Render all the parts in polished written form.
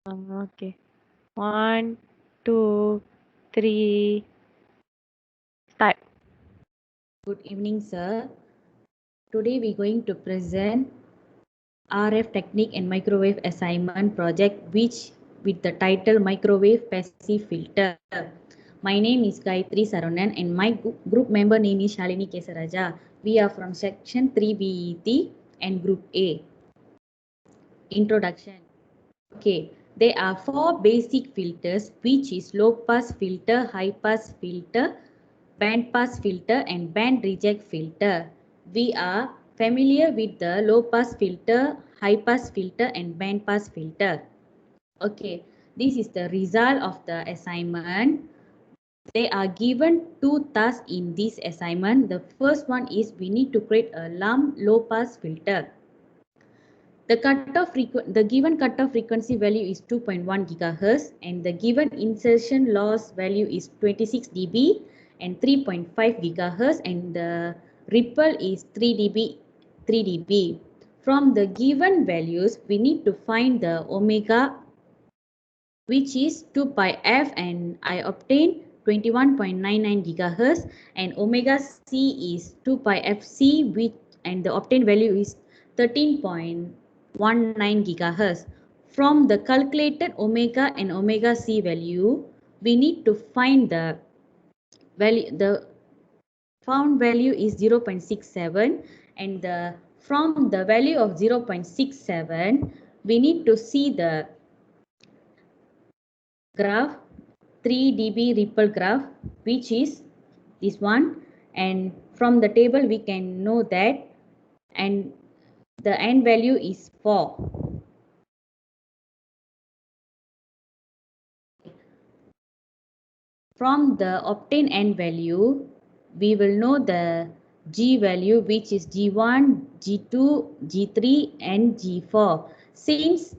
Okay. 1, 2, 3, start. Good evening, sir. Today we're going to present RF Technique and Microwave Assignment project which with the title Microwave Passive Filter. My name is Gayatri Saronan and my group member name is Shalini Kesaraja. We are from section 3 BET and group A. Introduction. Okay, there are four basic filters which is low pass filter, high pass filter, band pass filter and band reject filter. We are familiar with the low pass filter, high pass filter and band pass filter. Okay, this is the result of the assignment. They are given two tasks in this assignment. The first one is we need to create a lump low pass filter. The given cutoff frequency value is 2.1 gigahertz and the given insertion loss value is 26 dB and 3.5 gigahertz and the ripple is 3 dB. From the given values, we need to find the omega which is 2 pi f and I obtained 21.99 gigahertz and omega c is 2 pi fc which and the obtained value is 13.19 gigahertz. From the calculated omega and omega c value, we need to find the value. The found value is 0.67 and from the value of 0.67, we need to see the graph 3 dB ripple graph which is this one, and from the table we can know that and the end value is 4. From the obtained end value we will know the G value which is G1, G2, G3 and G4. Since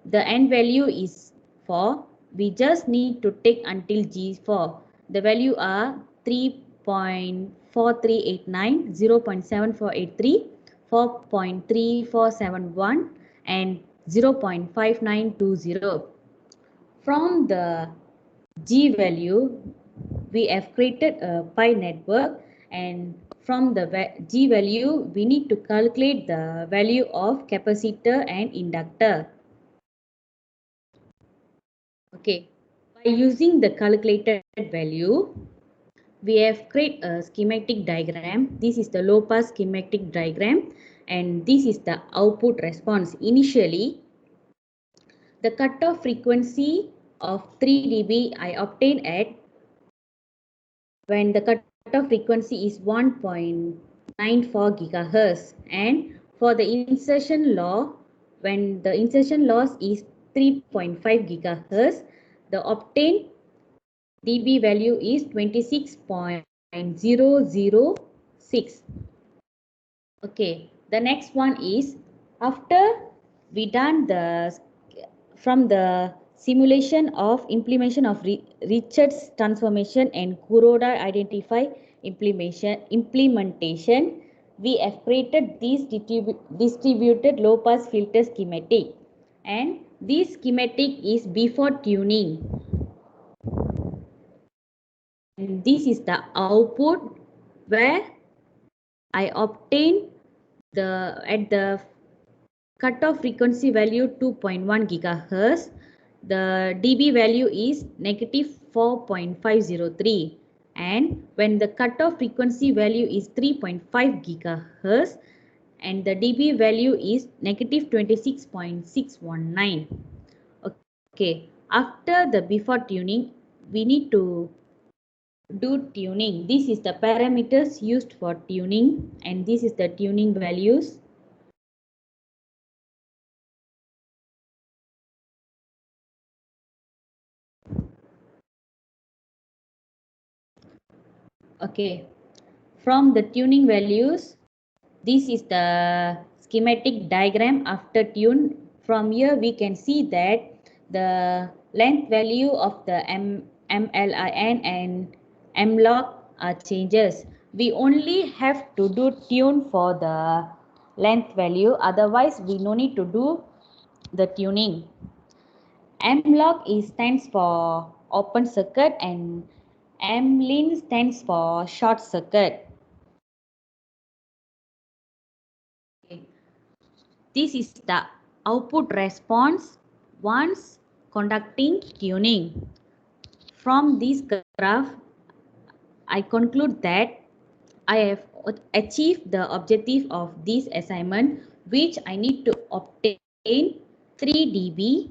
the end value is 4, we just need to take until G4. The value are 3.4389, 0.7483, 4.3471 and 0.5920. From the G value, we have created a pi network and from the G value, we need to calculate the value of capacitor and inductor. Okay, by using the calculated value, we have created a schematic diagram. This is the low pass schematic diagram and this is the output response. Initially, the cutoff frequency of 3 dB I obtained at when the cutoff frequency is 1.94 gigahertz and for the insertion law when the insertion loss is 3.5 gigahertz the obtained dB value is 26.006. Okay, the next one is after we done the from the simulation of implementation of Richards transformation and Kuroda identify implementation, we have created this distributed low pass filter schematic and this schematic is before tuning and this is the output where I obtain the at the cutoff frequency value 2.1 gigahertz. The dB value is negative 4.503 and when the cutoff frequency value is 3.5 gigahertz and the dB value is negative 26.619. Okay, after the before tuning, we need to do tuning. This is the parameters used for tuning and this is the tuning values. Okay, from the tuning values, this is the schematic diagram after tune. From here we can see that the length value of the MLIN and MLOG are changes. We only have to do tune for the length value, otherwise we no need to do the tuning. M-log stands for open circuit and M-lin stands for short circuit. Okay. This is the output response once conducting tuning. From this graph, I conclude that I have achieved the objective of this assignment, which I need to obtain 3 dB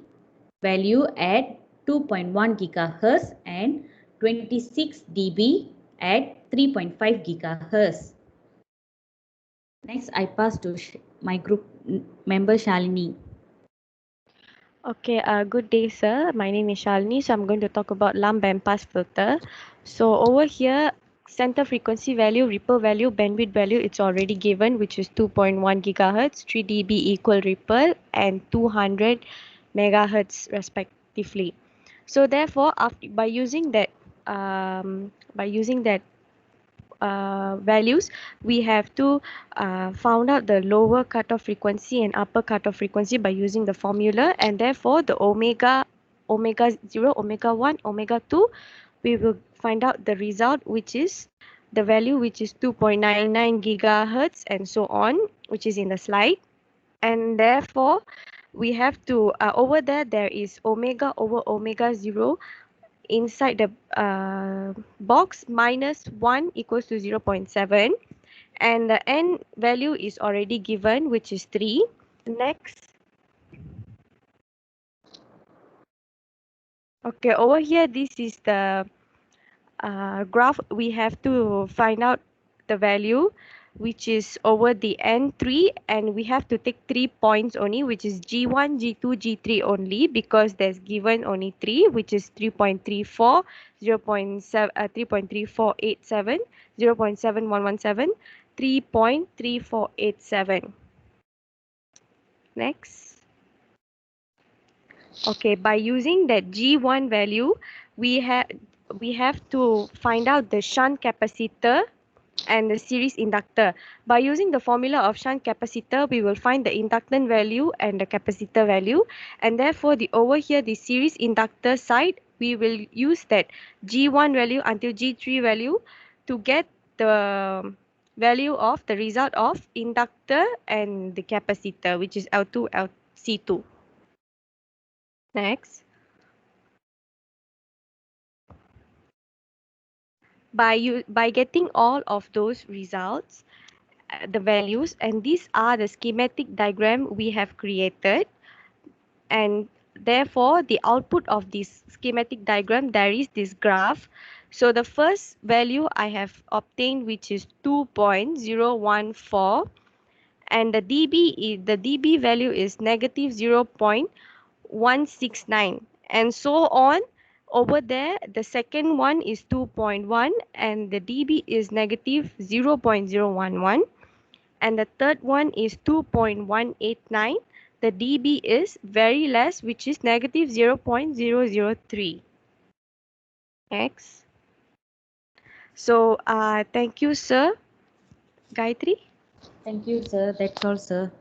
value at 2.1 gigahertz and 26 dB at 3.5 gigahertz. Next, I pass to my group member Shalini. Okay, good day, sir. My name is Shalini. So I'm going to talk about lump bandpass filter. So over here, center frequency value, ripple value, bandwidth value, it's already given, which is 2.1 gigahertz, 3 dB equal ripple, and 200 megahertz respectively. So therefore, after by using that, values, we have to found out the lower cutoff frequency and upper cutoff frequency by using the formula, and therefore the omega 0, omega 1, omega 2, we will find out the result, which is the value, which is 2.99 gigahertz and so on, which is in the slide. And therefore we have to over there is omega over omega 0 inside the box, minus 1 equals to 0.7, and the n value is already given, which is 3. Next. Okay, over here, this is the graph. We have to find out the value, which is over the n3, and we have to take 3 points only, which is g1, g2, g3 only, because there's given only 3, which is 3.34, 0.7, 3.3487, 0.7117, 3.3487. Next. Okay, by using that G1 value, we have to find out the shunt capacitor and the series inductor. By using the formula of shunt capacitor, we will find the inductance value and the capacitor value, and therefore the over here the series inductor side, we will use that G1 value until G3 value to get the value of the result of inductor and the capacitor, which is L2, C2. Next. By getting all of those results, the values, and these are the schematic diagram we have created, and therefore the output of this schematic diagram, there is this graph. So the first value I have obtained, which is 2.014, and the dB value is negative 0.169, and so on. Over there, the second one is 2.1, and the dB is negative 0.011, and the third one is 2.189. The dB is very less, which is negative 0.003. Next. So thank you, sir. Gayatri. Thank you, sir. That's all, sir.